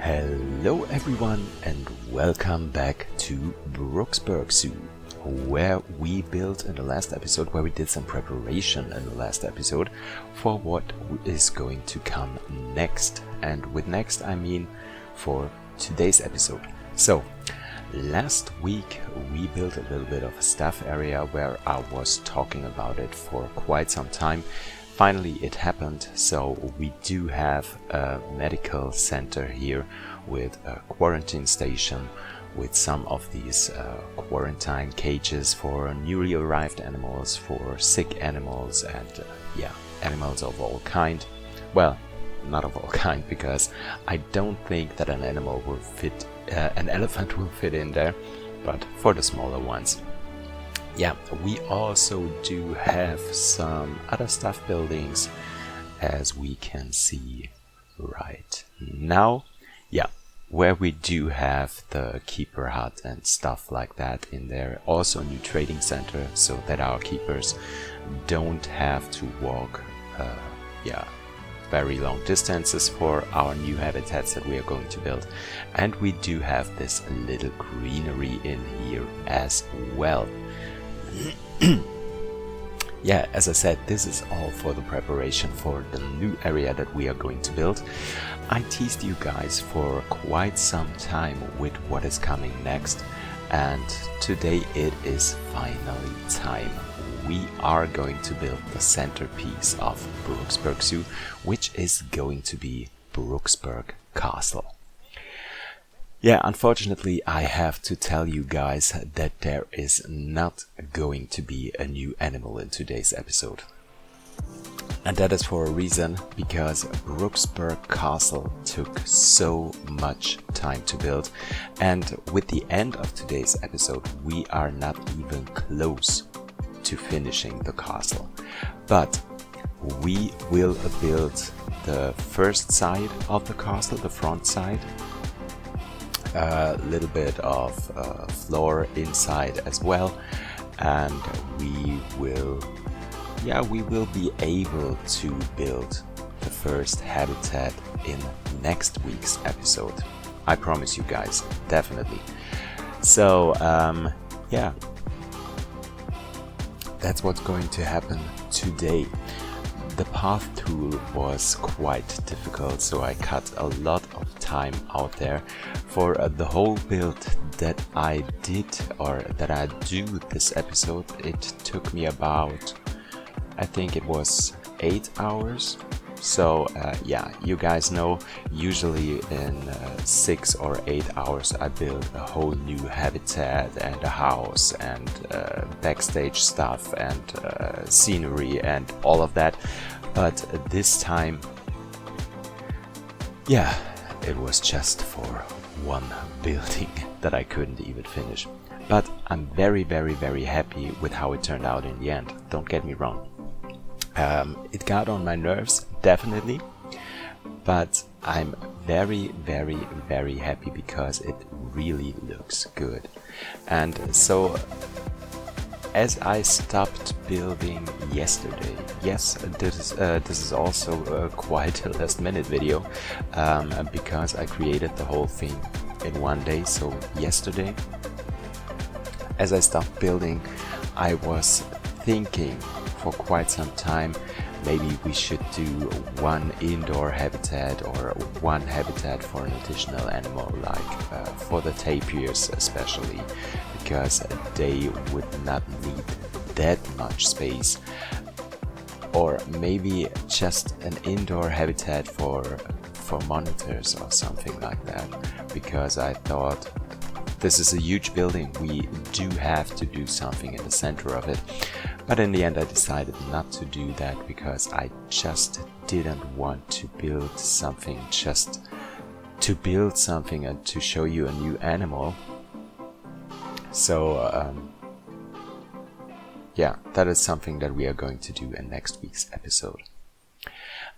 Hello everyone and welcome back to Brooksburk Zoo, where we built in the last episode, where we did some preparation in the last episode for what is going to come next. And with next I mean for today's episode. So last week we built a little bit of a staff area where I was talking about it for quite some time. Finally it happened, so we do have a medical center here with a quarantine station with some of these quarantine cages for newly arrived animals, for sick animals and animals of all kind. Well, not of all kind, because I don't think that an elephant will fit in there, but for the smaller ones. Yeah, we also do have some other stuff buildings, as we can see right now. Yeah, where we do have the keeper hut and stuff like that in there. Also a new trading center, so that our keepers don't have to walk very long distances for our new habitats that we are going to build. And we do have this little greenery in here as well. Yeah, as I said, this is all for the preparation for the new area that we are going to build. I teased you guys for quite some time with what is coming next, and today it is finally time. We are going to build the centerpiece of Brooksburk Zoo, which is going to be Brooksburk Castle. Yeah, unfortunately I have to tell you guys that there is not going to be a new animal in today's episode. And that is for a reason, because Brooksburk Castle took so much time to build, and with the end of today's episode we are not even close to finishing the castle. But we will build the first side of the castle, the front side, a little bit of floor inside as well, and we will be able to build the first habitat in next week's episode. I promise you guys, definitely. So yeah, that's what's going to happen today. The path tool was quite difficult, so I cut a lot of time out there. For the whole build that I did, or that I do this episode, it took me about, I think it was 8 hours. So yeah, you guys know, usually in 6 or 8 hours I build a whole new habitat and a house and backstage stuff and scenery and all of that. But this time, yeah, it was just for one building that I couldn't even finish. But I'm very, very, very happy with how it turned out in the end, don't get me wrong. It got on my nerves, definitely, but I'm very, very, very happy because it really looks good. And so, as I stopped building yesterday, yes, this is also quite a last minute video, because I created the whole thing in one day. So yesterday, as I stopped building, I was thinking for quite some time, maybe we should do one indoor habitat or one habitat for an additional animal, like for the tapirs especially, because they would not need that much space. Or maybe just an indoor habitat for monitors or something like that, because I thought this is a huge building, we do have to do something in the center of it. But in the end I decided not to do that, because I just didn't want to build something just to build something and to show you a new animal. So yeah, that is something that we are going to do in next week's episode.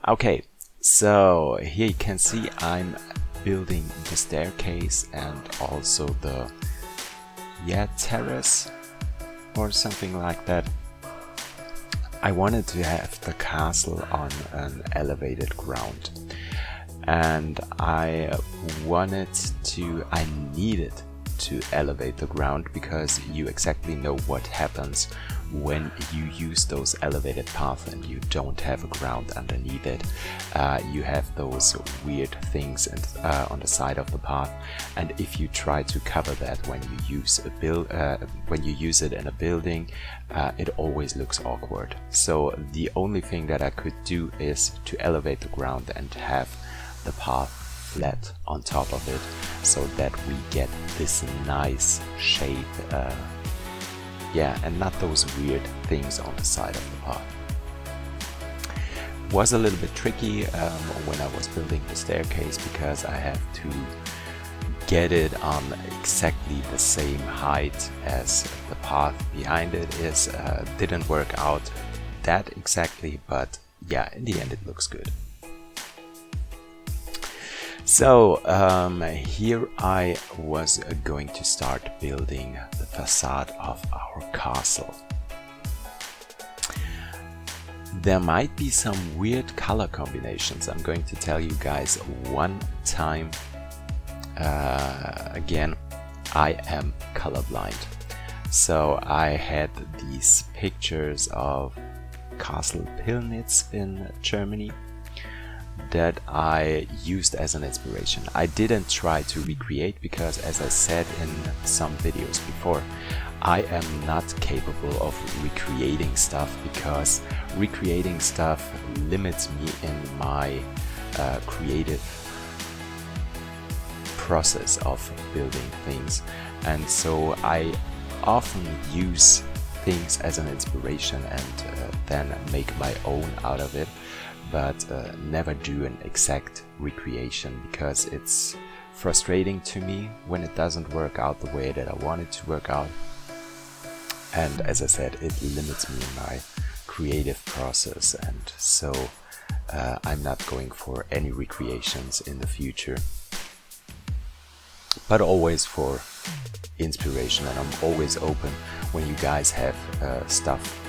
Okay, so here you can see I'm building the staircase and also the terrace or something like that. I wanted to have the castle on an elevated ground, and I needed to elevate the ground, because you exactly know what happens when you use those elevated paths and you don't have a ground underneath it. You have those weird things on the side of the path, and if you try to cover that when you use it in a building, it always looks awkward. So the only thing that I could do is to elevate the ground and have the path flat on top of it, so that we get this nice shape, and not those weird things on the side of the path. Was a little bit tricky when I was building the staircase, because I have to get it on exactly the same height as the path behind it is. Didn't work out that exactly, but yeah, in the end it looks good. So here I was going to start building the facade of our castle. There might be some weird color combinations. I'm going to tell you guys one time. Again, I am colorblind. So I had these pictures of Castle Pillnitz in Germany that I used as an inspiration. I didn't try to recreate, because as I said in some videos before, I am not capable of recreating stuff, because recreating stuff limits me in my creative process of building things. And so I often use things as an inspiration and then make my own out of it, but never do an exact recreation, because it's frustrating to me when it doesn't work out the way that I want it to work out. And as I said, it limits me in my creative process, and so I'm not going for any recreations in the future, but always for inspiration. And I'm always open when you guys have stuff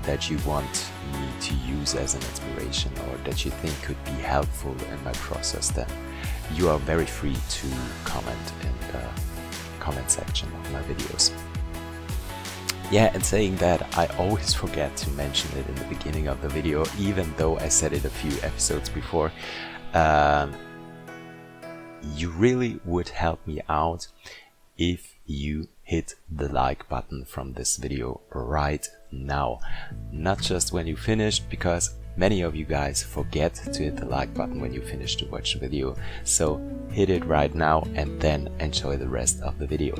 that you want me to use as an inspiration, or that you think could be helpful in my process, then you are very free to comment in the comment section of my videos. Yeah, and saying that, I always forget to mention it in the beginning of the video, even though I said it a few episodes before. You really would help me out if you hit the like button from this video right now. Not just when you finished, because many of you guys forget to hit the like button when you finish to watch the video. So hit it right now and then enjoy the rest of the video.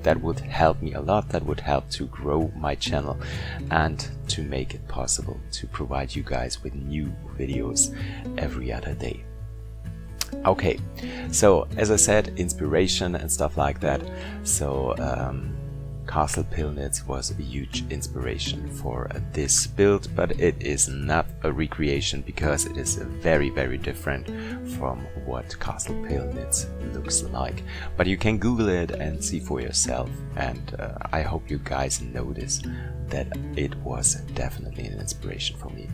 That would help me a lot. That would help to grow my channel and to make it possible to provide you guys with new videos every other day. Okay, so as I said, inspiration and stuff like that. So Castle Pillnitz was a huge inspiration for this build, but it is not a recreation, because it is very, very different from what Castle Pillnitz looks like. But you can Google it and see for yourself, and I hope you guys notice that it was definitely an inspiration for me.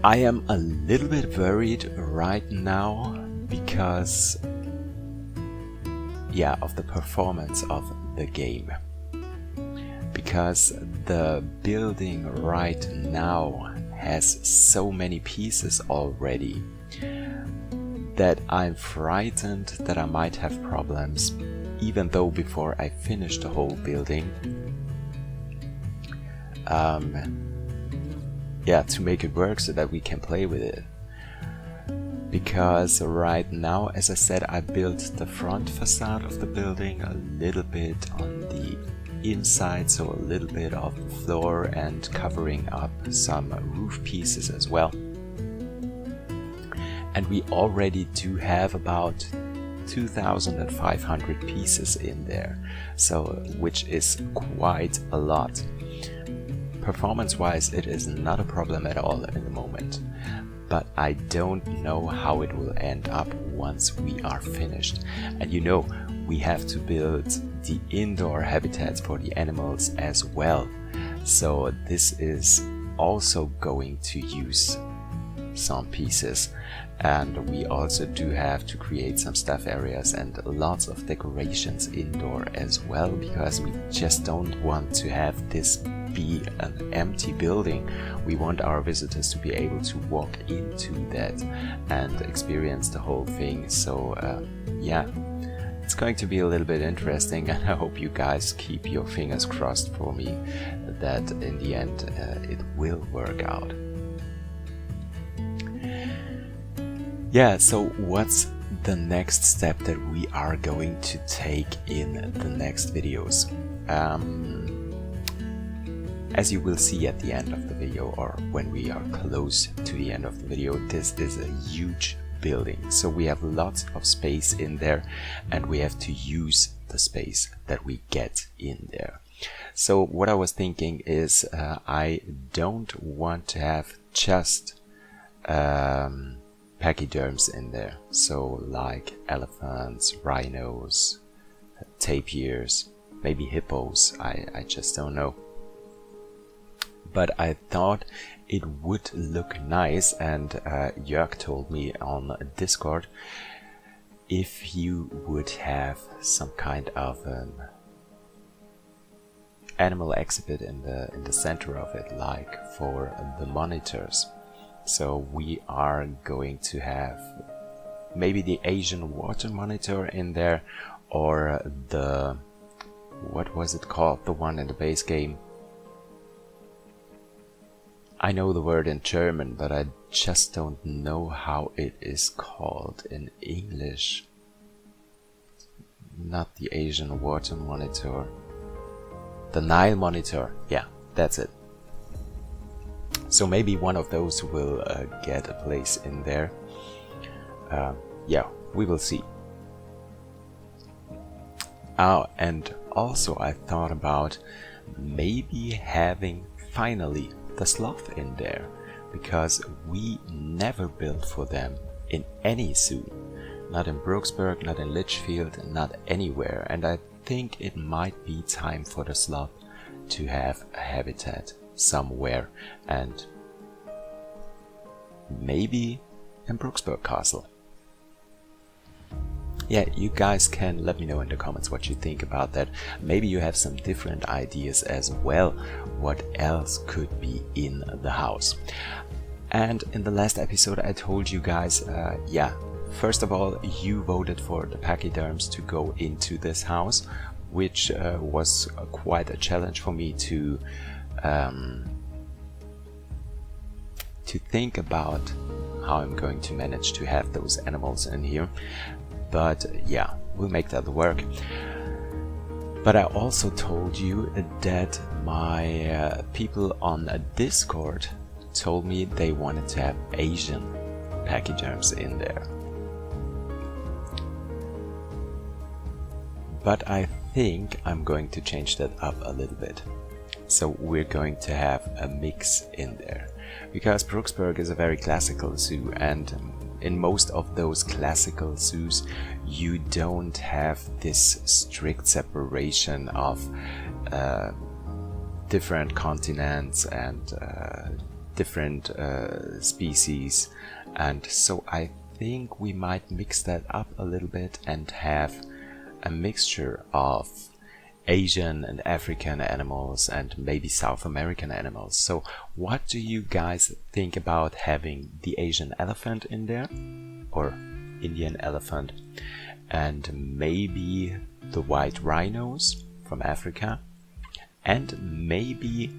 I am a little bit worried right now because of the performance of the game, because the building right now has so many pieces already that I'm frightened that I might have problems, even though before I finish the whole building, to make it work so that we can play with it. Because right now, as I said, I built the front facade of the building a little bit on the inside, so a little bit of the floor and covering up some roof pieces as well. And we already do have about 2,500 pieces in there, so which is quite a lot. Performance-wise, it is not a problem at all in the moment, but I don't know how it will end up once we are finished. And you know, we have to build the indoor habitats for the animals as well. So this is also going to use some pieces, and we also do have to create some stuff areas and lots of decorations indoor as well, because we just don't want to have this be an empty building. We want our visitors to be able to walk into that and experience the whole thing. So yeah, it's going to be a little bit interesting, and I hope you guys keep your fingers crossed for me that in the end it will work out. Yeah, so what's the next step that we are going to take in the next videos? As you will see at the end of the video, or when we are close to the end of the video, this is a huge building. So we have lots of space in there, and we have to use the space that we get in there. So what I was thinking is I don't want to have just pachyderms in there. So like elephants, rhinos, tapirs, maybe hippos, I just don't know. But I thought it would look nice, and Jörg told me on Discord if you would have some kind of an animal exhibit in the center of it, like for the monitors. So we are going to have maybe the Asian water monitor in there, or the, what was it called, the one in the base game? I know the word in German, but I just don't know how it is called in English. Not the Asian water monitor. The Nile monitor. Yeah, that's it. So maybe one of those will get a place in there. Yeah, we will see. Oh, and also I thought about maybe having finally the sloth in there, because we never built for them in any zoo. Not in Brooksburk, not in Litchfield, not anywhere. And I think it might be time for the sloth to have a habitat somewhere, and maybe in Brooksburk Castle. Yeah, you guys can let me know in the comments what you think about that. Maybe you have some different ideas as well, what else could be in the house. And in the last episode I told you guys, yeah, first of all, you voted for the pachyderms to go into this house, which was quite a challenge for me to think about how I'm going to manage to have those animals in here. But yeah, we'll make that work. But I also told you that my people on Discord told me they wanted to have Asian pachyderms in there. But I think I'm going to change that up a little bit. So we're going to have a mix in there, because Brooksburk is a very classical zoo, and in most of those classical zoos you don't have this strict separation of different continents and different species, and so I think we might mix that up a little bit and have a mixture of Asian and African animals and maybe South American animals. So what do you guys think about having the Asian elephant in there, or Indian elephant, and maybe the white rhinos from Africa, and maybe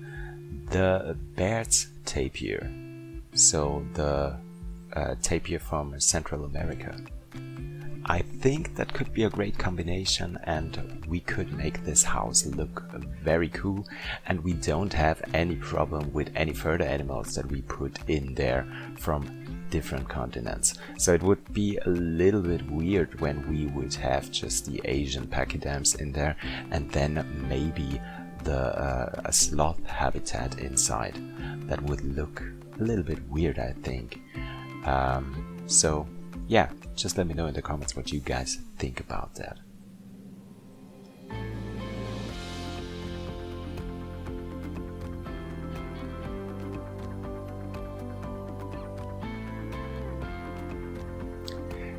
the Baird's tapir, so the tapir from Central America? I think that could be a great combination, and we could make this house look very cool, and we don't have any problem with any further animals that we put in there from different continents. So it would be a little bit weird when we would have just the Asian pachyderms in there and then maybe a sloth habitat inside. That would look a little bit weird, I think. So yeah, just let me know in the comments what you guys think about that.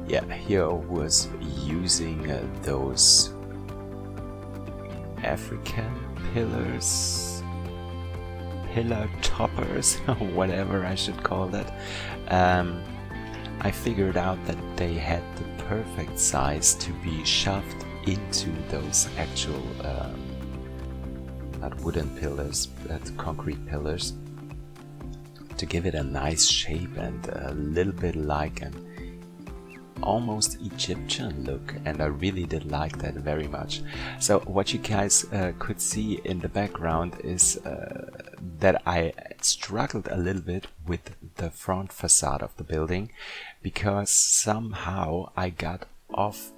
Yeah, here I was using those African pillars, pillar toppers, whatever I should call that. I figured out that they had the perfect size to be shoved into those actual not wooden pillars, but concrete pillars, to give it a nice shape and a little bit like an almost Egyptian look, and I really did like that very much. So what you guys could see in the background is that I struggled a little bit with the front facade of the building, because somehow I got off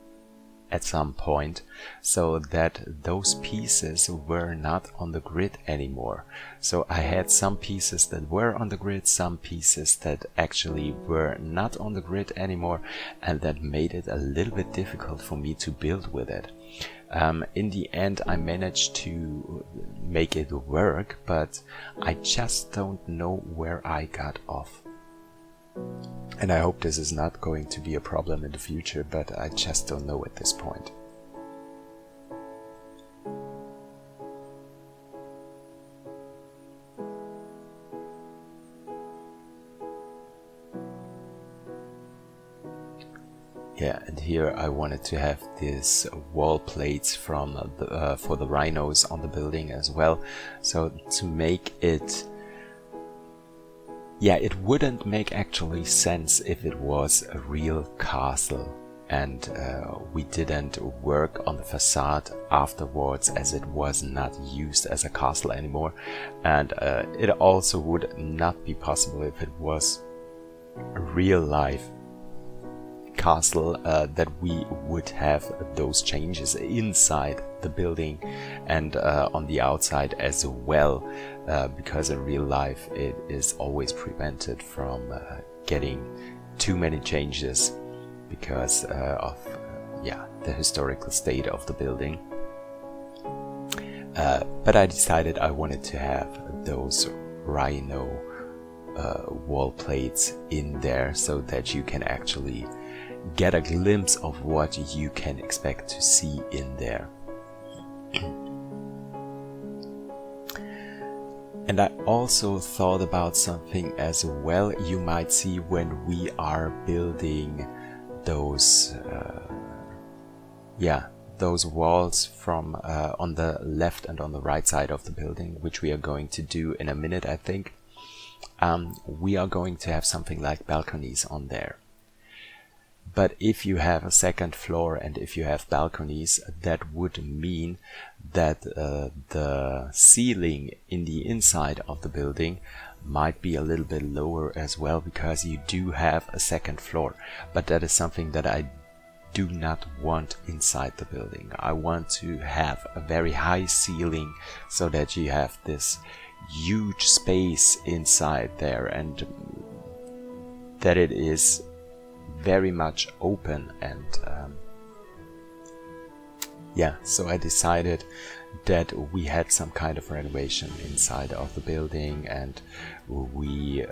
at some point, so that those pieces were not on the grid anymore. So I had some pieces that were on the grid, some pieces that actually were not on the grid anymore, and that made it a little bit difficult for me to build with it. In the end I managed to make it work, but I just don't know where I got off. And I hope this is not going to be a problem in the future, but I just don't know at this point. Yeah, and here I wanted to have these wall plates from for the rhinos on the building as well, so to make it, yeah, it wouldn't make actually sense if it was a real castle and we didn't work on the facade afterwards, as it was not used as a castle anymore, and it also would not be possible if it was a real life castle, that we would have those changes inside the building and on the outside as well, because in real life it is always prevented from getting too many changes because of the historical state of the building. But I decided I wanted to have those rhino wall plates in there, so that you can actually get a glimpse of what you can expect to see in there. And I also thought about something as well. You might see when we are building those those walls from on the left and on the right side of the building, which we are going to do in a minute, I think. We are going to have something like balconies on there. But if you have a second floor and if you have balconies, that would mean that the ceiling in the inside of the building might be a little bit lower as well, because you do have a second floor. But that is something that I do not want inside the building. I want to have a very high ceiling so that you have this huge space inside there, and that it is very much open. And so I decided that we had some kind of renovation inside of the building, and we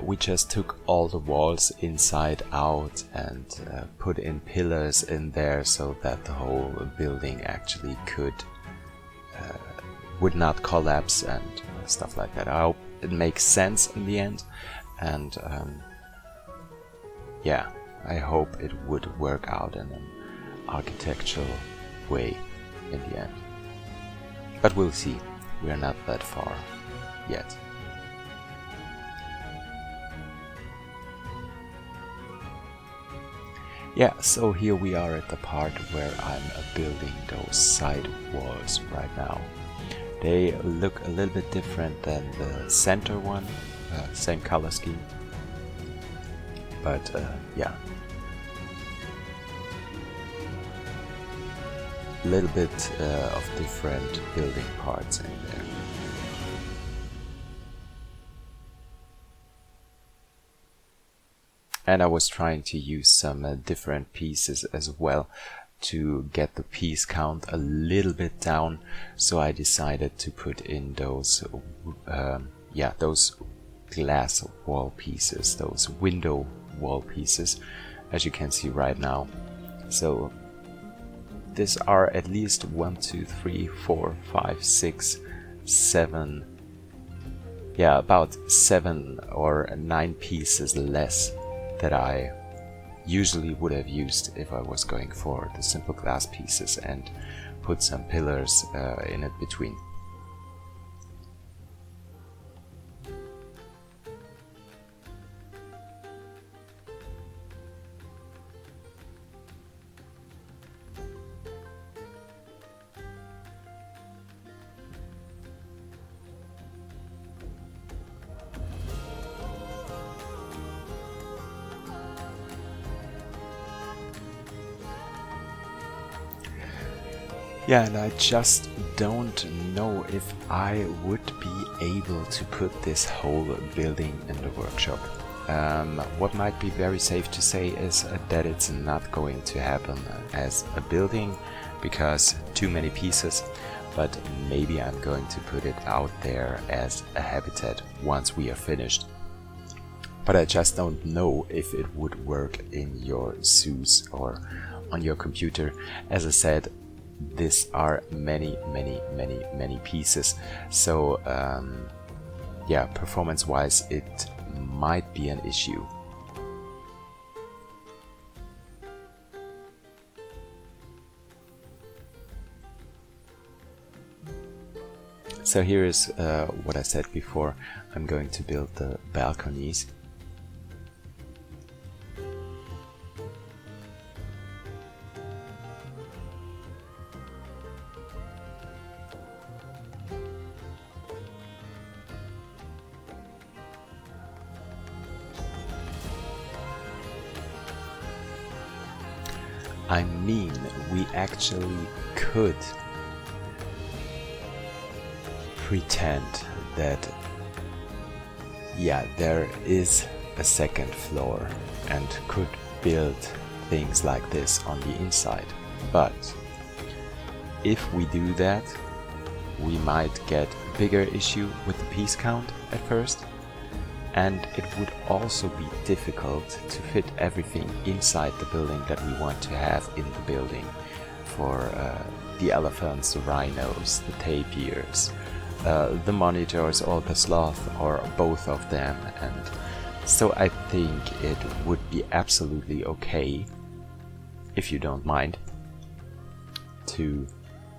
we just took all the walls inside out and put in pillars in there, so that the whole building actually would not collapse and stuff like that. I hope it makes sense in the end, and I hope it would work out in an architectural way in the end. But we'll see. We are not that far yet. Yeah, so here we are at the part where I'm building those side walls right now. They look a little bit different than the center one, same color scheme, but a little bit of different building parts in there. And I was trying to use some different pieces as well to get the piece count a little bit down, so I decided to put in those those glass wall pieces, those window wall pieces, as you can see right now. So these are at least 1, 2, 3, 4, 5, 6, 7, yeah, about 7 or 9 pieces less that I usually would have used if I was going for the simple glass pieces and put some pillars in it between. Yeah, and I just don't know if I would be able to put this whole building in the workshop. What might be very safe to say is that it's not going to happen as a building because too many pieces, but maybe I'm going to put it out there as a habitat once we are finished. But I just don't know if it would work in your SUS or on your computer. As I said, these are many pieces, so yeah, performance wise it might be an issue. So here is what I said before. I'm going to build the balconies. I mean, we actually could pretend that, yeah, there is a second floor and could build things like this on the inside. But if we do that, we might get a bigger issue with the piece count at first. And it would also be difficult to fit everything inside the building that we want to have in the building for the elephants, the rhinos, the tapirs, the monitors, or the sloth, or both of them. And so I think it would be absolutely okay, if you don't mind, to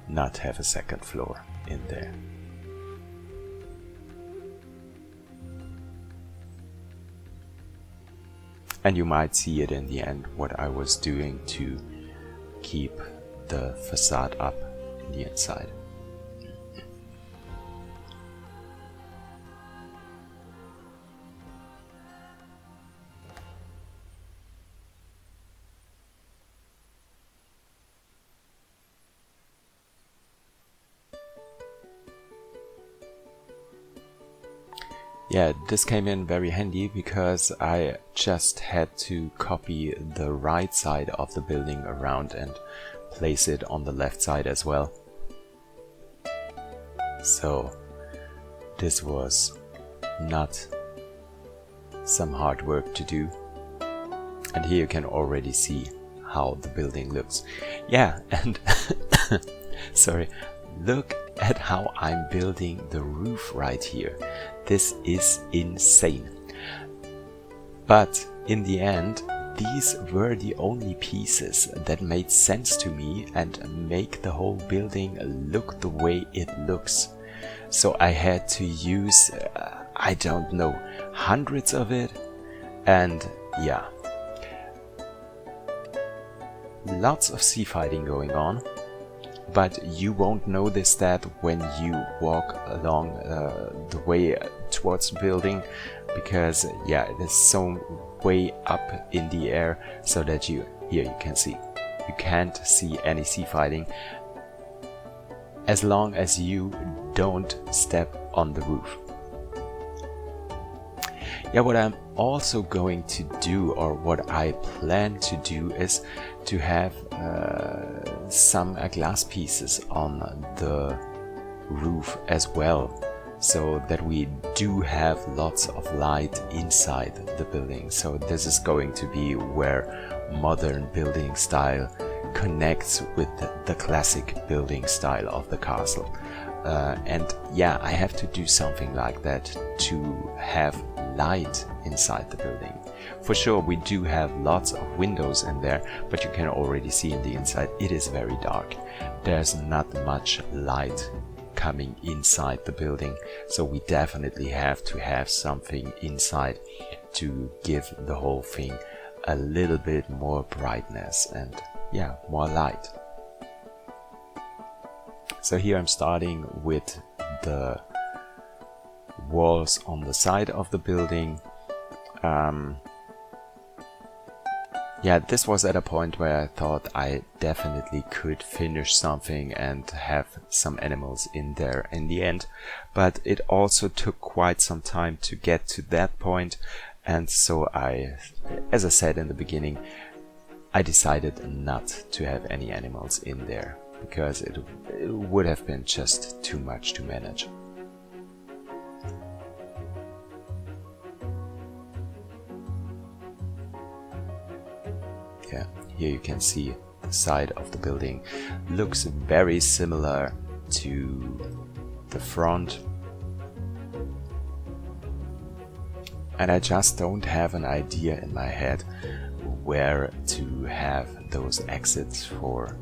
not have a second floor in there. And you might see it in the end, what I was doing to keep the facade up in the inside. Yeah, this came in very handy because I just had to copy the right side of the building around and place it on the left side as well. So this was not some hard work to do. And here you can already see how the building looks. Yeah, and sorry, look at how I'm building the roof right here. This is insane. But in the end, these were the only pieces that made sense to me and make the whole building look the way it looks. So I had to use, I don't know, hundreds of it. And yeah, lots of sea fighting going on. But you won't notice that when you walk along the way towards the building, because yeah, it is so way up in the air, so that here you can see. You can't see any sea fighting as long as you don't step on the roof. Yeah, what I'm also going to do, or what I plan to do, is to have some glass pieces on the roof as well, so that we do have lots of light inside the building. So this is going to be where modern building style connects with the classic building style of the castle. And yeah, I have to do something like that to have light inside the building. For sure, we do have lots of windows in there, but you can already see in the inside it is very dark. There's not much light coming inside the building, so we definitely have to have something inside to give the whole thing a little bit more brightness and yeah, more light. So here I'm starting with the walls on the side of the building. Yeah, this was at a point where I thought I definitely could finish something and have some animals in there in the end, but it also took quite some time to get to that point, and so as I said in the beginning, I decided not to have any animals in there because it would have been just too much to manage. Yeah, here you can see the side of the building looks very similar to the front, and I just don't have an idea in my head where to have those exits for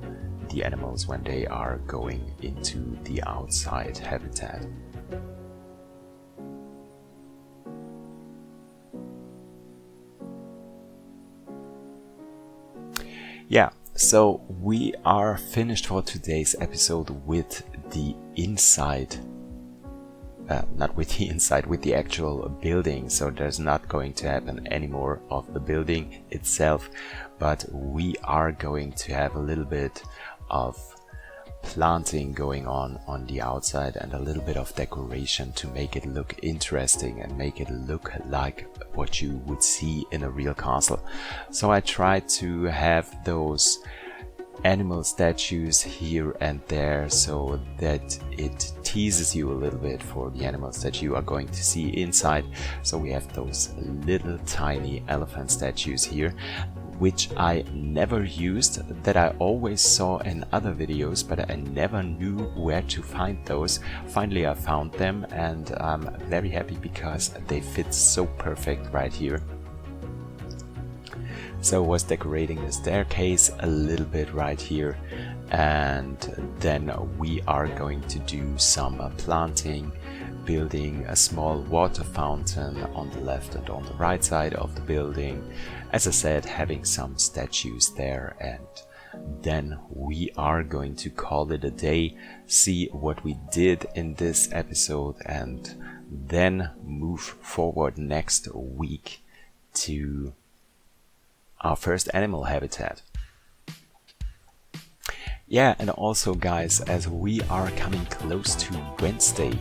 the animals when they are going into the outside habitat. Yeah, so we are finished for today's episode with the inside. Not with the inside, with the actual building. So there's not going to happen any more of the building itself, but we are going to have a little bit of planting going on the outside and a little bit of decoration to make it look interesting and make it look like what you would see in a real castle. So I tried to have those animal statues here and there so that it teases you a little bit for the animals that you are going to see inside. So we have those little tiny elephant statues here, which I never used, that I always saw in other videos, but I never knew where to find those. Finally I found them, and I'm very happy because they fit so perfect right here. So I was decorating the staircase a little bit right here, and then we are going to do some planting, building a small water fountain on the left and on the right side of the building. As I said, having some statues there, and then we are going to call it a day, see what we did in this episode, and then move forward next week to our first animal habitat. Yeah, and also guys, as we are coming close to Wednesday,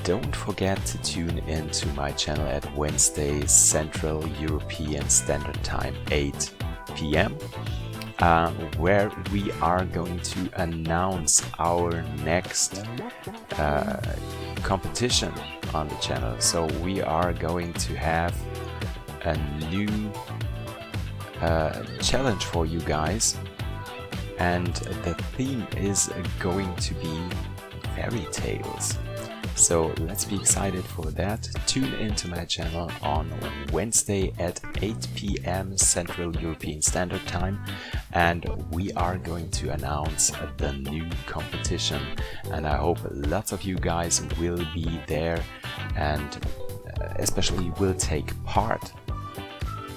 don't forget to tune in to my channel at Wednesday Central European Standard Time 8 p.m. Where we are going to announce our next competition on the channel. So we are going to have a new challenge for you guys, and the theme is going to be fairy tales. So let's be excited for that. Tune into my channel on Wednesday at 8 p.m. Central European Standard Time, and we are going to announce the new competition, and I hope lots of you guys will be there and especially will take part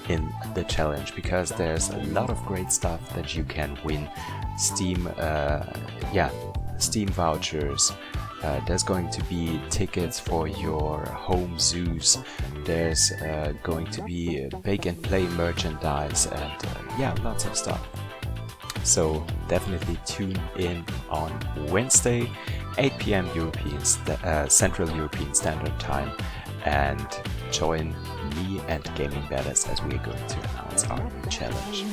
in the challenge, because there's a lot of great stuff that you can win. Steam vouchers, there's going to be tickets for your home zoos, there's going to be bake and play merchandise, and lots of stuff. So definitely tune in on Wednesday 8 p.m. Central European Standard Time and join me and Gaming Badass as we are going to announce our new challenge.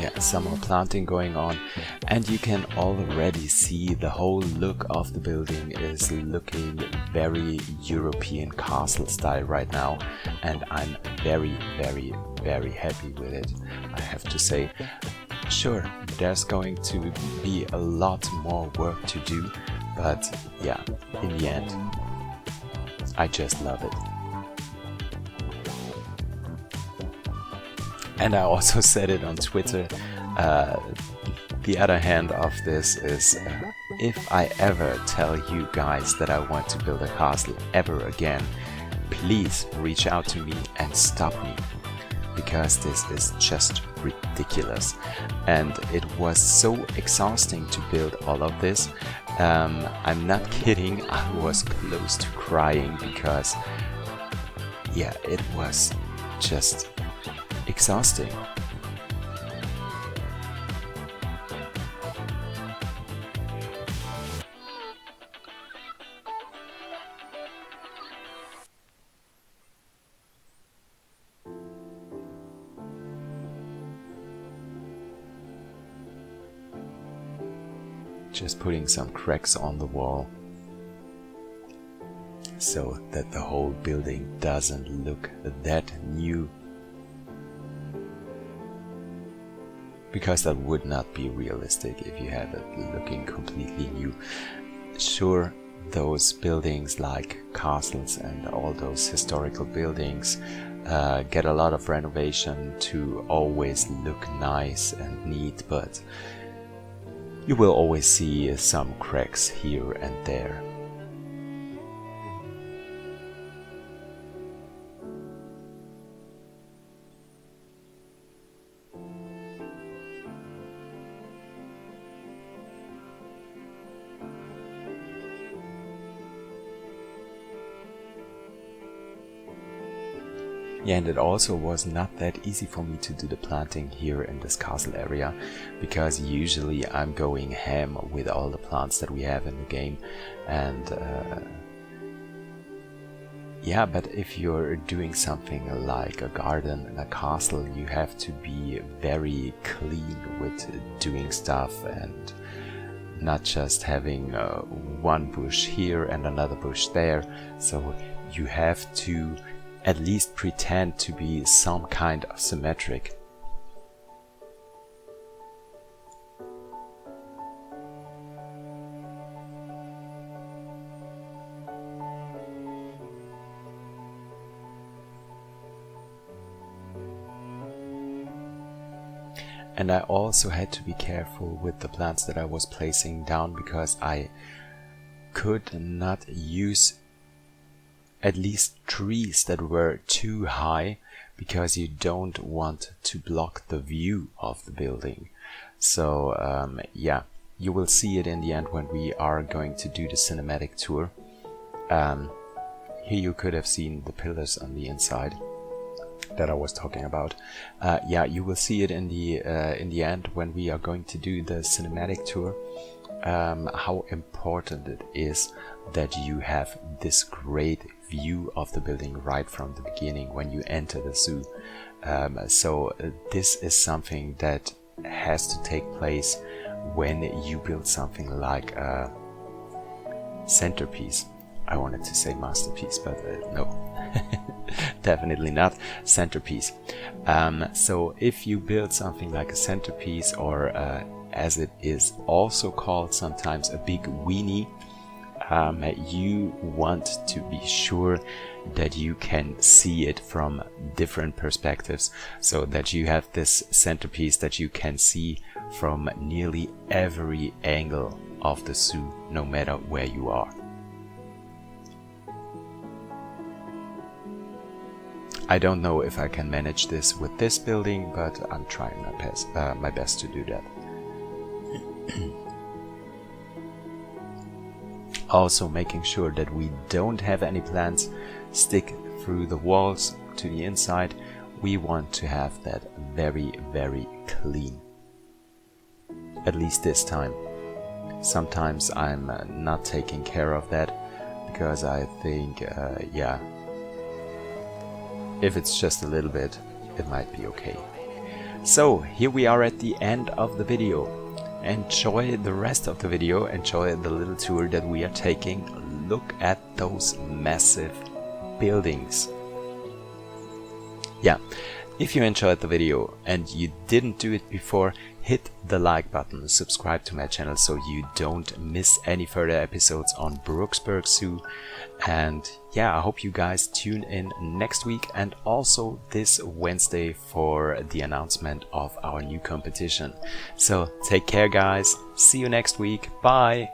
yeah, some more planting going on, and you can already see the whole look of the building is looking very European castle style right now, and I'm very, very, very happy with it, I have to say. Sure, there's going to be a lot more work to do, but yeah, in the end, I just love it. And I also said it on Twitter. The other hand of this is, if I ever tell you guys that I want to build a castle ever again, please reach out to me and stop me, because this is just ridiculous. And it was so exhausting to build all of this. I'm not kidding, I was close to crying because, yeah, it was just exhausting. Just putting some cracks on the wall so that the whole building doesn't look that new, because that would not be realistic if you have it looking completely new. Sure, those buildings like castles and all those historical buildings get a lot of renovation to always look nice and neat, but you will always see some cracks here and there. Yeah, and it also was not that easy for me to do the planting here in this castle area, because usually I'm going ham with all the plants that we have in the game, and yeah, but if you're doing something like a garden in a castle, you have to be very clean with doing stuff and not just having one bush here and another bush there. So you have to at least pretend to be some kind of symmetric. And I also had to be careful with the plants that I was placing down, because I could not use at least trees that were too high, because you don't want to block the view of the building. So yeah, you will see it in the end when we are going to do the cinematic tour. Here you could have seen the pillars on the inside that I was talking about. Yeah, you will see it in the end when we are going to do the cinematic tour, how important it is that you have this great view of the building right from the beginning when you enter the zoo. So this is something that has to take place when you build something like a centerpiece. I wanted to say masterpiece, but no, definitely not centerpiece. So if you build something like a centerpiece, or as it is also called sometimes, a big weenie, you want to be sure that you can see it from different perspectives, so that you have this centerpiece that you can see from nearly every angle of the zoo, no matter where you are. I don't know if I can manage this with this building, but I'm trying my best to do that. Also making sure that we don't have any plants stick through the walls to the inside. We want to have that very, very clean. At least this time. Sometimes I'm not taking care of that, because I think, yeah, if it's just a little bit, it might be okay. So here we are at the end of the video. Enjoy the rest of the video, enjoy the little tour that we are taking. Look at those massive buildings. Yeah, if you enjoyed the video and you didn't do it before, hit the like button, subscribe to my channel so you don't miss any further episodes on Brooksburk Zoo. And yeah, I hope you guys tune in next week and also this Wednesday for the announcement of our new competition. So take care guys, see you next week, bye!